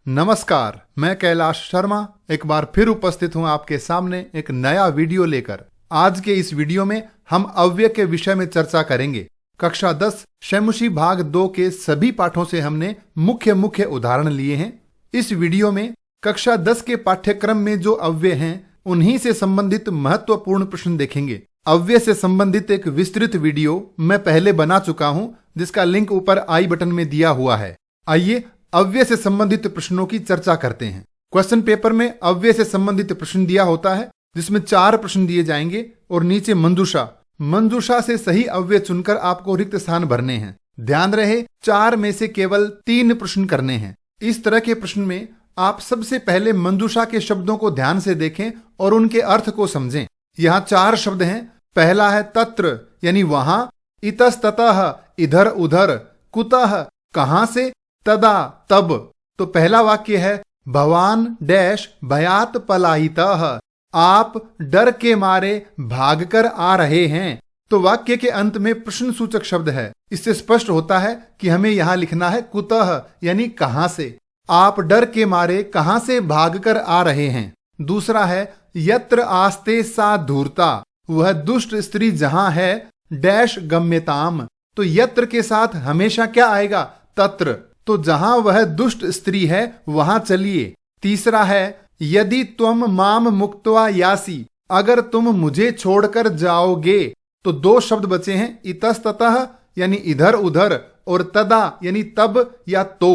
नमस्कार, मैं कैलाश शर्मा एक बार फिर उपस्थित हूं आपके सामने एक नया वीडियो लेकर। आज के इस वीडियो में हम अव्यय के विषय में चर्चा करेंगे। कक्षा 10 शैमुशी भाग 2 के सभी पाठों से हमने मुख्य उदाहरण लिए हैं। इस वीडियो में कक्षा 10 के पाठ्यक्रम में जो अव्यय हैं उन्हीं से संबंधित महत्वपूर्ण प्रश्न देखेंगे। अव्यय से संबंधित एक विस्तृत वीडियो मैं पहले बना चुका हूं, जिसका लिंक ऊपर आई बटन में दिया हुआ है। आइए अव्यय से संबंधित प्रश्नों की चर्चा करते हैं। क्वेश्चन पेपर में अव्यय से संबंधित प्रश्न दिया होता है, जिसमें 4 प्रश्न दिए जाएंगे और नीचे मंजूषा से सही अव्यय चुनकर आपको रिक्त स्थान भरने हैं। ध्यान रहे 4 में से केवल 3 प्रश्न करने हैं। इस तरह के प्रश्न में आप सबसे पहले मंजूषा के शब्दों को ध्यान से देखें और उनके अर्थ को समझें। यहाँ 4 शब्द हैं। पहला है तत्र यानी वहां, इतस्ततः इधर उधर, कुतः कहां से, तदा तब। तो पहला वाक्य है भवान डैश भयात पलायितः, आप डर के मारे भागकर आ रहे हैं। तो वाक्य के अंत में प्रश्न सूचक शब्द है। इससे स्पष्ट होता है कि हमें यहां लिखना है कुतः यानी कहां से। आप डर के मारे कहां से भागकर आ रहे हैं। दूसरा है यत्र आस्ते सा धूर्ता, वह दुष्ट स्त्री जहां है डैश गम्यताम। तो यत्र के साथ हमेशा क्या आएगा, तत्र। तो जहां वह दुष्ट स्त्री है वहां चलिए। तीसरा है यदि तुम माम मुक्त्वा यासी, अगर तुम मुझे छोड़कर जाओगे। तो 2 शब्द बचे हैं, इतस्ततः यानी इधर उधर और तदा यानी तब या तो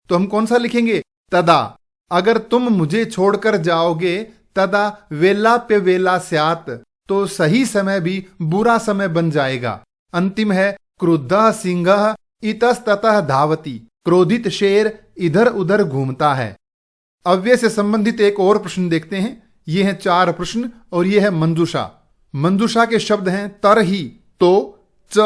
हम कौन सा लिखेंगे, तदा। अगर तुम मुझे छोड़कर जाओगे, तदा वेलाप्य वेला स्यात्, तो सही समय भी बुरा समय बन जाएगा। अंतिम है क्रुद्धः सिंहः इतस्ततः धावति, क्रोधित शेर इधर उधर घूमता है। अव्यय से संबंधित एक और प्रश्न देखते हैं। ये हैं 4 प्रश्न और ये है मंजूषा के शब्द हैं तरहि तो, च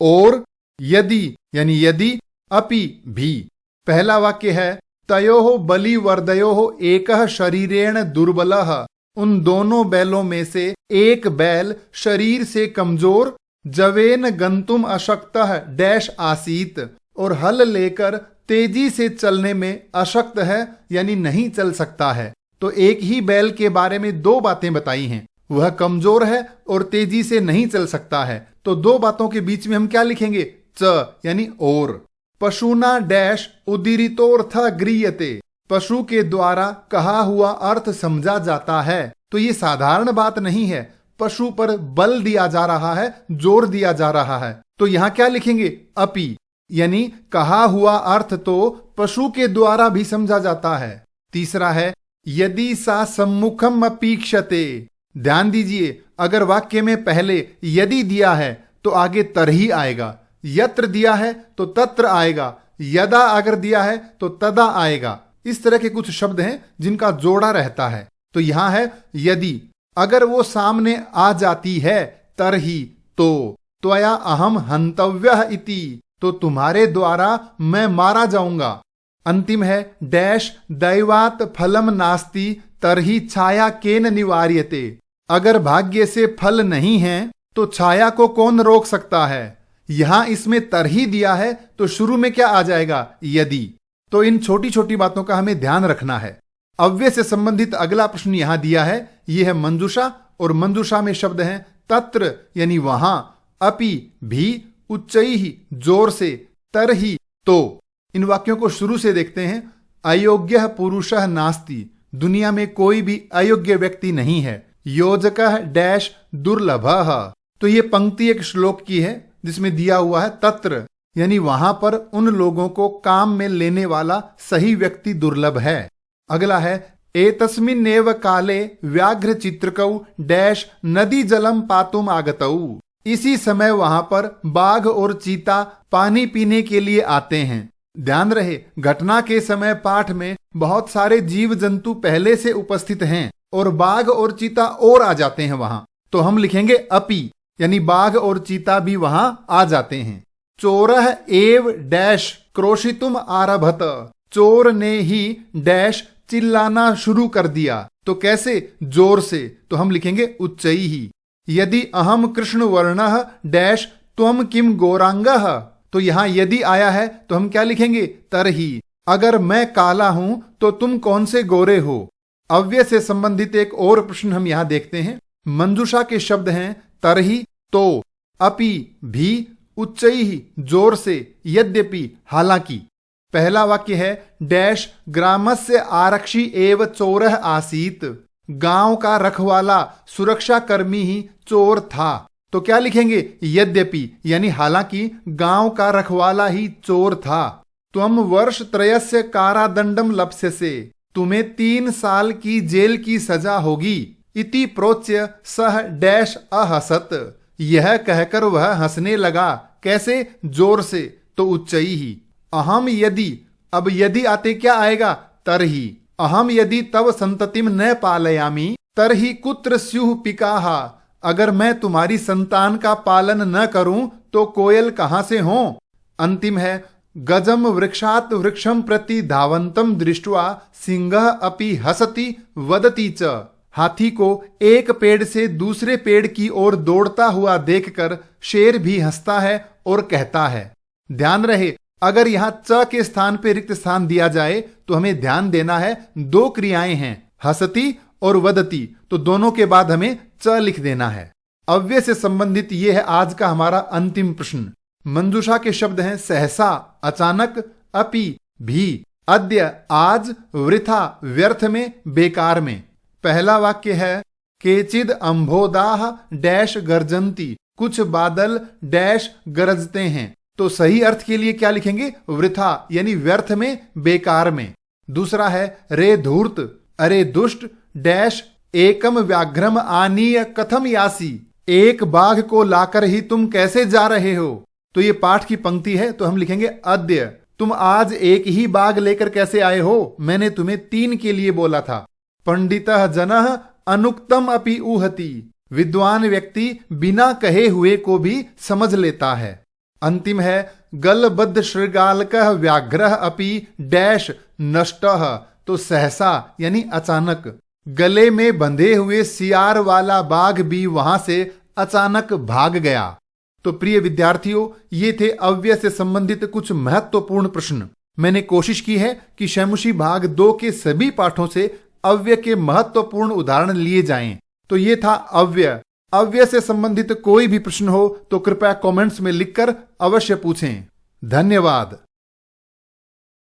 और, यदि यानी यदि, अपि भी। पहला वाक्य है तयोः बलिवर्दयोः एकः शरीरेण दुर्बलः, उन दोनों बैलों में से एक बैल शरीर से कमजोर, जवेन गंतुम अशक्तः डैश आसीत, और हल लेकर तेजी से चलने में अशक्त है यानी नहीं चल सकता है। तो एक ही बैल के बारे में 2 बातें बताई हैं, वह कमजोर है और तेजी से नहीं चल सकता है। तो 2 बातों के बीच में हम क्या लिखेंगे, च यानी और। पशुना डैश उदीरितोर्थ गृह्यते, पशु के द्वारा कहा हुआ अर्थ समझा जाता है। तो ये साधारण बात नहीं है, पशु पर बल दिया जा रहा है, जोर दिया जा रहा है। तो यहां क्या लिखेंगे, अपि यानी कहा हुआ अर्थ तो पशु के द्वारा भी समझा जाता है। तीसरा है यदि सा सम्मुखम अपेक्षते, ध्यान दीजिए अगर वाक्य में पहले यदि दिया है तो आगे तरही आएगा, यत्र दिया है तो तत्र आएगा, यदा अगर दिया है तो तदा आएगा। इस तरह के कुछ शब्द हैं जिनका जोड़ा रहता है। तो यहां है यदि, अगर वो सामने आ जाती है तरही तो, त्वया अहम हंतव्यः इति, तो तुम्हारे द्वारा मैं मारा जाऊंगा। अंतिम है डैश दैवात फलम नास्ति तरही छाया केन निवार्यते, अगर भाग्य से फल नहीं है तो छाया को कौन रोक सकता है। यहां इसमें तरही दिया है तो शुरू में क्या आ जाएगा, यदि। तो इन छोटी छोटी बातों का हमें ध्यान रखना है। अव्यय से संबंधित अगला प्रश्न यहां दिया है, यह है मंजूषा, और मंजूषा में शब्द हैं तत्र यानी वहां, अपि भी, उच्चैः जोर से, तरहि तो। इन वाक्यों को शुरू से देखते हैं। अयोग्यः पुरुषः नास्ति, दुनिया में कोई भी अयोग्य व्यक्ति नहीं है। योजकः डैश दुर्लभः, तो ये पंक्ति एक श्लोक की है जिसमें दिया हुआ है तत्र यानी वहां पर उन लोगों को काम में लेने वाला सही व्यक्ति दुर्लभ है। अगला है एतस्मिन्नेव काले व्याघ्र चित्रकौ डैश नदी जलम पातुम आगतौ, इसी समय वहां पर बाघ और चीता पानी पीने के लिए आते हैं। ध्यान रहे घटना के समय पाठ में बहुत सारे जीव जंतु पहले से उपस्थित हैं और बाघ और चीता और आ जाते हैं वहां। तो हम लिखेंगे अपि यानी बाघ और चीता भी वहां आ जाते हैं। चोरः एव डैश क्रोशितुम आरभत, चोर ने ही डैश चिल्लाना शुरू कर दिया। तो कैसे, जोर से। तो हम लिखेंगे उच्चैः। यदि अहम कृष्ण वर्णः डैश त्वम किम गौरांगः, तो यहां यदि आया है तो हम क्या लिखेंगे, तरही। अगर मैं काला हूं तो तुम कौन से गोरे हो। अव्यय से संबंधित एक और प्रश्न हम यहां देखते हैं। मंजूषा के शब्द हैं तरही, तो, अपि, भी, उच्चैः जोर से, यद्यपि हालांकि। पहला वाक्य है डैश ग्रामस्य आरक्षी एव चोरः आसीत। गांव का रखवाला सुरक्षा कर्मी ही चोर था। तो क्या लिखेंगे, यद्यपि यानी हालांकि गांव का रखवाला ही चोर था। त्वम वर्ष त्रयस्य कारादंडम लप्स्यसे। तुम्हें 3 साल की जेल की सजा होगी। इति प्रोच्य सह डैश अहसत। यह कहकर वह हंसने लगा। कैसे, जोर से, तो उच्चैः। अहम यदि, अब यदि आते क्या आएगा, तरही। अहम यदि तव संततिम न पालयामि तरही कुत्र स्युः पिकाः। अगर मैं तुम्हारी संतान का पालन न करूं तो कोयल कहां से हो। अंतिम है गजम वृक्षात वृक्षम प्रति धावंतम दृष्ट्वा सिंहः अपि हसति वदति च। हाथी को एक पेड़ से दूसरे पेड़ की ओर दौड़ता हुआ देखकर शेर भी हंसता है और कहता है। ध्यान रहे, अगर यहां च के स्थान पे रिक्त स्थान दिया जाए तो हमें ध्यान देना है 2 क्रियाएं हैं, हसती और वदती, तो दोनों के बाद हमें च लिख देना है। अव्यय से संबंधित यह है आज का हमारा अंतिम प्रश्न। मंजूषा के शब्द हैं सहसा, अचानक, अपि, भी, अद्य आज, वृथा व्यर्थ में, बेकार में। पहला वाक्य है केचिद अंभोदाह डैश गर्जंती। कुछ बादल डैश गरजते हैं। तो सही अर्थ के लिए क्या लिखेंगे, वृथा यानी व्यर्थ में, बेकार में। दूसरा है रे धूर्त, अरे दुष्ट डैश एकम व्याघ्रम आनीय कथम यासी। एक बाघ को लाकर ही तुम कैसे जा रहे हो। तो ये पाठ की पंक्ति है, तो हम लिखेंगे अद्य, तुम आज एक ही बाघ लेकर कैसे आए हो, मैंने तुम्हें 3 के लिए बोला था। पंडितः जनः अनुक्तम अपि ऊहति। विद्वान व्यक्ति बिना कहे हुए को भी समझ लेता है। अंतिम है गलबद्ध शृगालकः व्याघ्रः अपि डैश नष्टः। तो सहसा यानी अचानक। गले में बंधे हुए सियार वाला बाघ भी वहां से अचानक भाग गया। तो प्रिय विद्यार्थियों, ये थे अव्यय से संबंधित कुछ महत्वपूर्ण प्रश्न। मैंने कोशिश की है कि शैमुशी भाग 2 के सभी पाठों से अव्यय के महत्वपूर्ण उदाहरण लिए जाएं। तो ये था अव्यय। अव्यय से संबंधित कोई भी प्रश्न हो तो कृपया कमेंट्स में लिखकर अवश्य पूछें। धन्यवाद।